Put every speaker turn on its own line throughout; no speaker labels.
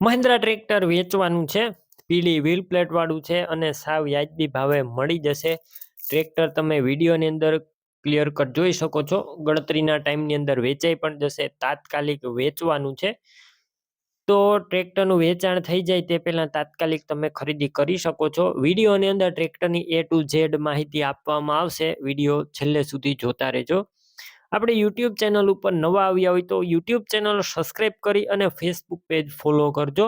Mahindra tractor વેચવાનું છે. પીળી વ્હીલ પ્લેટ વાળું છે અને સાવ વ્યાજબી ભાવે મળી જશે. ટ્રેક્ટર તમે વિડીયોની અંદર ક્લિયર કટ જોઈ શકો છો. ગણતરીના ટાઈમની અંદર વેચાઈ પણ જશે. તાત્કાલિક વેચવાનું છે. તો ટ્રેક્ટરનું વેચાણ થઈ જાય તે પહેલા તાત્કાલિક તમે ખરીદી કરી શકો છો. વિડીયોની અંદર ટ્રેક્ટરની A to Z માહિતી આપવામાં આવશે. વિડીયો છેલ્લે સુધી જોતા રહેજો. આપણે યુટ્યુબ ચેનલ ઉપર નવા આવ્યા હોય તો યુટ્યુબ ચેનલ સબસ્ક્રાઇબ કરી અને ફેસબુક પેજ ફોલો કરજો.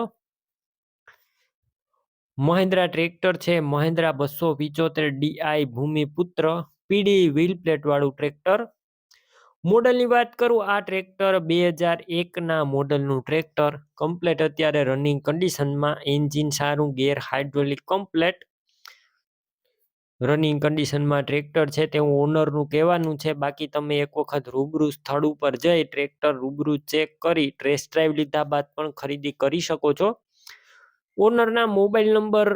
મહિન્દ્રા ટ્રેક્ટર છે મહિન્દ્રા 275 DI ભૂમિપુત્ર પીડી વ્હીલ પ્લેટ વાળું ટ્રેક્ટર. મોડલની વાત કરું, આ ટ્રેક્ટર 2001ના મોડલનું ટ્રેક્ટર. કમ્પ્લેટ અત્યારે રનિંગ કન્ડિશનમાં. એન્જિન સારું, ગેર હાઇડ્રોલિક કમ્પ્લેટ રનિંગ કન્ડિશનમાં ટ્રેક્ટર છે તેવું ઓનરનું કહેવાનું છે. બાકી તમે એક વખત રૂબરૂ સ્થળ ઉપર જઈ ટ્રેક્ટર રૂબરૂ ચેક કરી ટેસ્ટ ડ્રાઈવ લીધા બાદ પણ ખરીદી કરી શકો છો. ઓનરના મોબાઈલ નંબર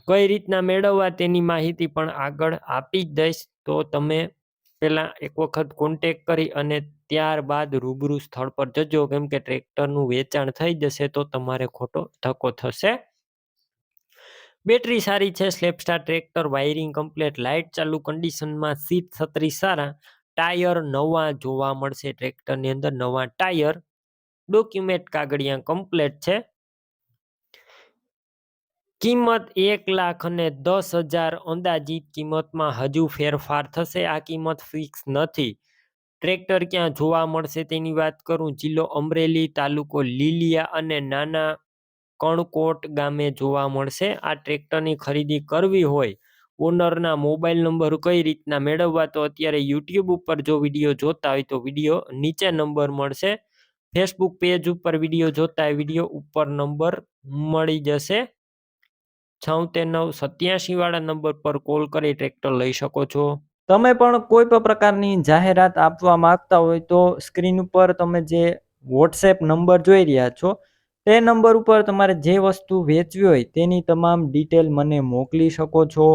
કઈ રીતના મેળવવા તેની માહિતી પણ આગળ આપી જ દઈશ. તો તમે પહેલા એક વખત કોન્ટેક કરી અને ત્યારબાદ રૂબરૂ સ્થળ પર જજો, કેમ કે ટ્રેક્ટરનું વેચાણ થઈ જશે તો તમારે ખોટો ધક્કો થશે. બેટરી સારી છે. સ્લેપસ્ટાર ટ્રેક્ટર, વાયરિંગ કમ્પ્લેટ, લાઇટ ચાલુ કન્ડિશનમાં, સીટ છત્રી સારા, ટાયર નવા જોવા મળશે. ટ્રેક્ટરની અંદર નવા ટાયર, ડોક્યુમેન્ટ કાગળિયા કમ્પ્લેટ છે. કિંમત 1,10,000 અંદાજિત કિંમતમાં હજુ ફેરફાર થશે. આ કિંમત ફિક્સ નથી. ટ્રેક્ટર ક્યાં જોવા મળશે તેની વાત કરું, જિલ્લો અમરેલી, તાલુકો લીલિયા અને નાના કણકોટ ગામે જોવા મળશે. આ ટ્રેક્ટરની ખરીદી કરવી હોય, ઓનરના મોબાઈલ નંબર કઈ રીતના મેળવવા, તો અત્યારે યુટ્યુબ ઉપર જો વિડીયો જોતા હોય તો વિડીયો નીચે નંબર મળશે. ફેસબુક પેજ ઉપર વિડીયો જોતા હોય વિડીયો ઉપર નંબર મળી જશે. 96 વાળા નંબર પર કોલ કરી ટ્રેક્ટર લઈ શકો છો.
તમે પણ કોઈ પણ પ્રકારની જાહેરાત આપવા માંગતા હોય તો સ્ક્રીન ઉપર તમે જે વોટ્સએપ નંબર જોઈ રહ્યા છો તે નંબર ઉપર તમારે જે વસ્તુ વેચવી હોય તેની તમામ ડિટેલ મને મોકલી શકો છો.